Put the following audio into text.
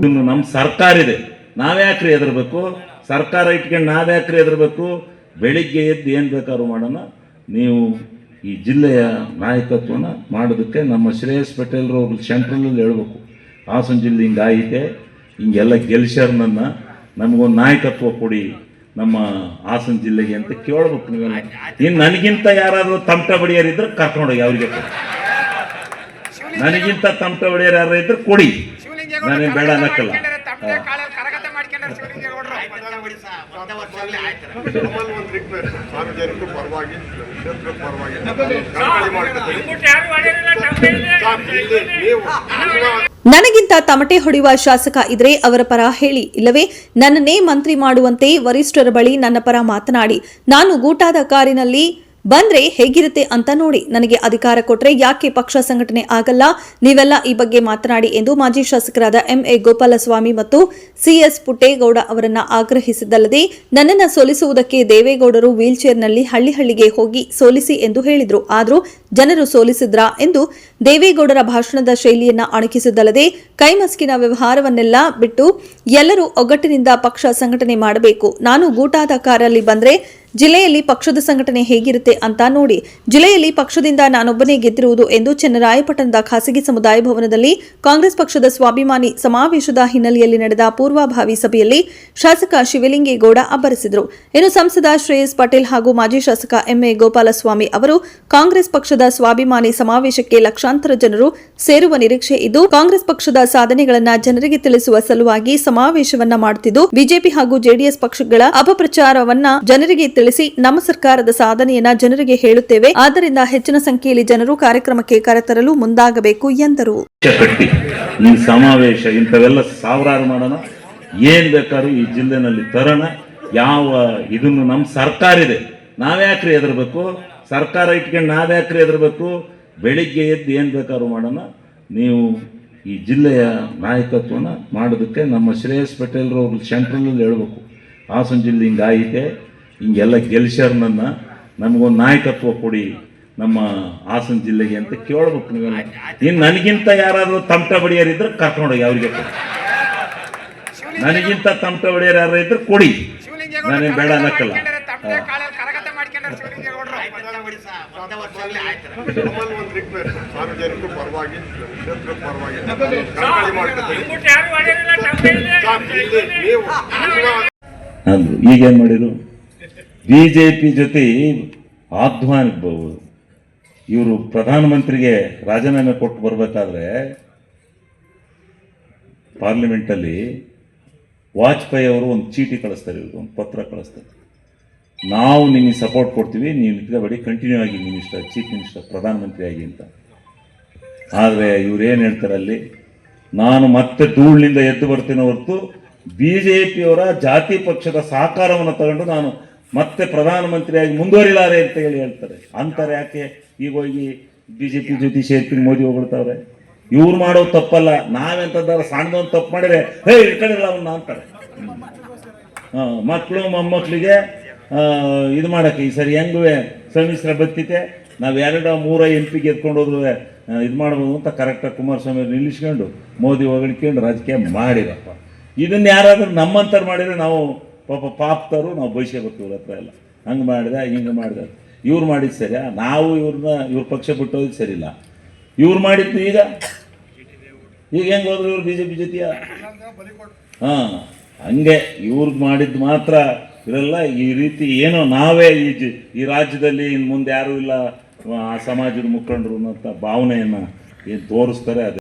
ಇನ್ನು ನಮ್ಮ ಸರ್ಕಾರ ಇದೆ, ನಾವ್ಯಾಕ್ರಿ ಹೆದರ್ಬೇಕು? ಸರ್ಕಾರ ಇಟ್ಕೊಂಡು ನಾವ್ಯಾಕ್ರಿ ಹೆದರ್ಬೇಕು? ಬೆಳಿಗ್ಗೆ ಎದ್ದು ಏನು ಬೇಕಾದ್ರೂ ಮಾಡೋಣ. ನೀವು ಈ ಜಿಲ್ಲೆಯ ನಾಯಕತ್ವನ ಮಾಡೋದಕ್ಕೆ ನಮ್ಮ ಶ್ರೇಯಸ್ ಪಟೇಲ್ರು ಅವ್ರು ಸೆಂಟ್ರಲಲ್ಲಿ ಹೇಳ್ಬೇಕು, ಹಾಸನ ಜಿಲ್ಲೆ ಹಿಂಗಾಯಿತೆ, ಹಿಂಗೆಲ್ಲ ಗೆಲ್ಸ್ಯಾರ ನನ್ನ, ನಮಗೊಂದು ನಾಯಕತ್ವ ಕೊಡಿ ನಮ್ಮ ಹಾಸನ ಜಿಲ್ಲೆಗೆ ಅಂತ ಕೇಳ್ಬೇಕು ನೀವೆಲ್ಲ. ಇನ್ನು ನನಗಿಂತ ಯಾರಾದರೂ ತಮಟ ಬಡಿಯರಿದ್ರೆ ಕರ್ಕೊಂಡೋಗಿ ಅವ್ರಿಗೆ ಕೊಡಿ, ನನಗಿಂತ ತಮಟ ಬಡಿಯರು ಯಾರು ಇದ್ರೆ ಕೊಡಿ, ನಾನೇನು ಬೇಡ ಅನ್ನಕ್ಕಲ್ಲ. ನನಗಿಂತ ತಮಟೆ ಹೊಡೆಯುವ ಶಾಸಕ ಇದ್ರೆ ಅವರ ಪರ ಹೇಳಿ, ಇಲ್ಲವೇ ನನ್ನನ್ನೇ ಮಂತ್ರಿ ಮಾಡುವಂತೆ ವರಿಷ್ಠರ ಬಳಿ ನನ್ನ ಪರ ಮಾತನಾಡಿ, ನಾನು ಗೂಟಾದ ಕಾರಿನಲ್ಲಿ ಬಂದ್ರೆ ಹೇಗಿರುತ್ತೆ ಅಂತ ನೋಡಿ, ನನಗೆ ಅಧಿಕಾರ ಕೊಟ್ರೆ ಯಾಕೆ ಪಕ್ಷ ಸಂಘಟನೆ ಆಗಲ್ಲ, ನೀವೆಲ್ಲ ಈ ಬಗ್ಗೆ ಮಾತನಾಡಿ ಎಂದು ಮಾಜಿ ಶಾಸಕರಾದ ಎಂಎ ಗೋಪಾಲಸ್ವಾಮಿ ಮತ್ತು ಸಿಎಸ್ ಪುಟ್ಟೇಗೌಡ ಅವರನ್ನ ಆಗ್ರಹಿಸಿದ್ದಲ್ಲದೆ, ನನ್ನನ್ನು ಸೋಲಿಸುವುದಕ್ಕೆ ದೇವೇಗೌಡರು ವೀಲ್ಚೇರ್ನಲ್ಲಿ ಹಳ್ಳಿಗೆ ಹೋಗಿ ಸೋಲಿಸಿ ಎಂದು ಹೇಳಿದ್ರು, ಆದರೂ ಜನರು ಸೋಲಿಸಿದ್ರಾ ಎಂದು ದೇವೇಗೌಡರ ಭಾಷಣದ ಶೈಲಿಯನ್ನ ಅಣಕಿಸಿದ್ದಲ್ಲದೆ, ಕೈಮಸ್ಕಿನ ವ್ಯವಹಾರವನ್ನೆಲ್ಲ ಬಿಟ್ಟು ಎಲ್ಲರೂ ಒಗ್ಗಟ್ಟಿನಿಂದ ಪಕ್ಷ ಸಂಘಟನೆ ಮಾಡಬೇಕು, ನಾನು ಗೂಟಾದ ಕಾರಲ್ಲಿ ಬಂದ್ರೆ ಜಿಲ್ಲೆಯಲ್ಲಿ ಪಕ್ಷದ ಸಂಘಟನೆ ಹೇಗಿರುತ್ತೆ ಅಂತ ನೋಡಿ, ಜಿಲ್ಲೆಯಲ್ಲಿ ಪಕ್ಷದಿಂದ ನಾನೊಬ್ಬನೇ ಗೆದ್ದಿರುವುದು ಎಂದು ಚನ್ನರಾಯಪಟ್ಟಣದ ಖಾಸಗಿ ಸಮುದಾಯ ಭವನದಲ್ಲಿ ಕಾಂಗ್ರೆಸ್ ಪಕ್ಷದ ಸ್ವಾಭಿಮಾನಿ ಸಮಾವೇಶದ ಹಿನ್ನೆಲೆಯಲ್ಲಿ ನಡೆದ ಪೂರ್ವಭಾವಿ ಸಭೆಯಲ್ಲಿ ಶಾಸಕ ಶಿವಲಿಂಗೇಗೌಡ ಅಬ್ಬರಿಸಿದರು. ಇನ್ನು ಸಂಸದ ಶ್ರೇಯಸ್ ಪಟೇಲ್ ಹಾಗೂ ಮಾಜಿ ಶಾಸಕ ಎಂಎ ಗೋಪಾಲಸ್ವಾಮಿ ಅವರು ಕಾಂಗ್ರೆಸ್ ಪಕ್ಷದ ಸ್ವಾಭಿಮಾನಿ ಸಮಾವೇಶಕ್ಕೆ ಲಕ್ಷಾಂತರ ಜನರು ಸೇರುವ ನಿರೀಕ್ಷೆ ಇದ್ದು, ಕಾಂಗ್ರೆಸ್ ಪಕ್ಷದ ಸಾಧನೆಗಳನ್ನು ಜನರಿಗೆ ತಿಳಿಸುವ ಸಲುವಾಗಿ ಸಮಾವೇಶವನ್ನ ಮಾಡುತ್ತಿದ್ದು, ಬಿಜೆಪಿ ಹಾಗೂ ಜೆಡಿಎಸ್ ಪಕ್ಷಗಳ ಅಪಪ್ರಚಾರವನ್ನ ಜನರಿಗೆ ತಿಳಿಸಿ ನಮ್ಮ ಸರ್ಕಾರದ ಸಾಧನೆಯನ್ನ ಜನರಿಗೆ ಹೇಳುತ್ತೇವೆ, ಆದ್ದರಿಂದ ಹೆಚ್ಚಿನ ಸಂಖ್ಯೆಯಲ್ಲಿ ಜನರು ಕಾರ್ಯಕ್ರಮಕ್ಕೆ ಕರೆತರಲು ಮುಂದಾಗಬೇಕು ಎಂದರು. ಈ ಸಮಾವೇಶ ಇಂಥವೆಲ್ಲ ಸಾವಿರಾರು ಮಾಡೋಣ, ಏನ್ ಬೇಕಾದ್ರೂ ಈ ಜಿಲ್ಲೆನಲ್ಲಿ ತರೋಣ. ಯಾವ ಇದನ್ನು ನಮ್ಮ ಸರ್ಕಾರ ಇದೆ, ನಾವ್ಯಾಕ್ರಿ ಹೆದರ್ಬೇಕು? ಸರ್ಕಾರ ಇಟ್ಕೊಂಡು ನಾವ್ಯಾಕ್ರಿ ಹೆದರ್ಬೇಕು? ಬೆಳಿಗ್ಗೆ ಎದ್ದು ಏನು ಬೇಕಾದ್ರೂ ಮಾಡೋಣ. ನೀವು ಈ ಜಿಲ್ಲೆಯ ನಾಯಕತ್ವನ ಮಾಡೋದಕ್ಕೆ ನಮ್ಮ ಶ್ರೇಯಸ್ ಪಟೇಲ್ರು ಅವ್ರು ಸೆಂಟ್ರಲಲ್ಲಿ ಹೇಳ್ಬೇಕು, ಹಾಸನ ಜಿಲ್ಲೆ ಹಿಂಗಾಯಿತೆ, ಹಿಂಗೆಲ್ಲ ಗೆಲ್ಸ್ಯಾರ ನನ್ನ, ನಮಗೊಂದು ನಾಯಕತ್ವ ಕೊಡಿ ನಮ್ಮ ಹಾಸನ ಜಿಲ್ಲೆಗೆ ಅಂತ ಕೇಳ್ಬೇಕು ನೀವೆಲ್ಲ. ಇನ್ನು ನನಗಿಂತ ಯಾರಾದರೂ ತಮಟ ಬಡಿಯರಿದ್ರೆ ಕರ್ಕೊಂಡೋಗಿ ಅವ್ರಿಗೆ ಕೊಡಿ, ನನಗಿಂತ ತಮಟ ಬಡಿಯರು ಯಾರು ಇದ್ರೆ ಕೊಡಿ, ನಾನೇನು ಬೇಡ ಅನ್ನಕ್ಕಲ್ಲ. ಈಗೇನು ಮಾಡಿದ್ರು? ಬಿಜೆಪಿ ಜೊತೆ ಆಹ್ವಾನಿಸಬಹುದು. ಇವರು ಪ್ರಧಾನಮಂತ್ರಿಗೆ ರಾಜೀನಾಮೆ ಕೊಟ್ಟು ಬರಬೇಕಾದ್ರೆ ಪಾರ್ಲಿಮೆಂಟಲ್ಲಿ ವಾಜಪೇಯಿ ಅವರು ಒಂದು ಚೀಟಿ ಕಳಿಸ್ತಾರೆ, ಇವ್ರಿಗೆ ಒಂದು ಪತ್ರ ಕಳಿಸ್ತಾರೆ, ನಾವು ನಿಮಗೆ ಸಪೋರ್ಟ್ ಕೊಡ್ತೀವಿ, ನೀವು ನಿಂತ್ಕೋಬೇಡಿ, ಕಂಟಿನ್ಯೂ ಆಗಿ ಮಿನಿಸ್ಟರ್, ಚೀಫ್ ಮಿನಿಸ್ಟರ್, ಪ್ರಧಾನಮಂತ್ರಿ ಆಗಿ ಅಂತ. ಆದರೆ ಇವ್ರು ಏನು ಹೇಳ್ತಾರೆ ಅಲ್ಲಿ, ನಾನು ಮತ್ತೆ ಧೂಳಿನಿಂದ ಎದ್ದು ಬರ್ತೀನಿ ಹೊರತು ಬಿಜೆಪಿಯವರ ಜಾತಿ ಪಕ್ಷದ ಸಹಕಾರವನ್ನು ತಗೊಂಡು ನಾನು ಮತ್ತೆ ಪ್ರಧಾನಮಂತ್ರಿಯಾಗಿ ಮುಂದುವರಿಲಾರೆ ಅಂತ ಹೇಳ್ತಾರೆ. ಅಂತಾರೆ ಯಾಕೆ? ಈಗ ಹೋಗಿ ಬಿಜೆಪಿ ಜೊತೆ ಸೇರ್ತೀನಿ ಮೋದಿ ಹೋಗ್ಬಿಡ್ತಾವ್ರೆ. ಇವ್ರು ಮಾಡೋದು ತಪ್ಪಲ್ಲ, ನಾವೆಂತಂದ್ರೆ ಸಣ್ಣದೊಂದು ತಪ್ಪು ಮಾಡಿದ್ರೆ ಹೇ ಇಟ್ಕೊಂಡಿಲ್ಲ ಅವನ್ನ ಅಂತಾರೆ. ಮಕ್ಕಳು ಮೊಮ್ಮಕ್ಕಳಿಗೆ ಇದು ಮಾಡೋಕ್ಕೆ ಈ ಸರಿ ಹೆಂಗೂ ಸಮ್ಮಿಶ್ರ ಬತ್ತಿತೆ, ನಾವು 2-3 MP ಗೆದ್ಕೊಂಡು ಹೋದ್ರು ಇದು ಮಾಡ್ಬೋದು ಅಂತ ಕರೆಕ್ಟಾಗಿ ಕುಮಾರಸ್ವಾಮಿ ನಿಲ್ಲಿಸ್ಕೊಂಡು ಮೋದಿ ಹೊಗಳ್ಕೊಂಡು ರಾಜಕೀಯ ಮಾಡಿರಪ್ಪ. ಇದನ್ನ ಯಾರಾದ್ರೂ ನಮ್ಮಂತರ ಮಾಡಿದ್ರೆ ನಾವು ಪಾಪ್ತರು, ನಾವು ಬಯಸಬೇಕು ಇವ್ರ ಹತ್ರ ಎಲ್ಲ. ಹಂಗೆ ಮಾಡಿದೆ ಹಿಂಗೆ ಮಾಡಿದೆ, ಇವ್ರು ಮಾಡಿದ್ದು ಸರಿಯಾ? ನಾವು ಇವ್ರ ಪಕ್ಷ ಬಿಟ್ಟೋದು ಸರಿ ಇಲ್ಲ. ಇವ್ರು ಮಾಡಿದ್ದು ಈಗ ಹೆಂಗೆ ಹೋದ್ರು ಇವ್ರು ಬಿಜೆಪಿ ಜೊತೆಯ? ಹಂಗೆ ಇವ್ರದ್ದು ಮಾಡಿದ್ದು ಮಾತ್ರ ಇರಲ್ಲ. ಈ ರೀತಿ ಏನೋ ನಾವೇ ಈ ರಾಜ್ಯದಲ್ಲಿ ಇನ್ನು ಮುಂದೆ ಯಾರೂ ಇಲ್ಲ ಆ ಸಮಾಜದ ಮುಖಂಡರು ಅನ್ನೋಂಥ ಭಾವನೆಯನ್ನು ಏನು ತೋರಿಸ್ತಾರೆ. ಅದು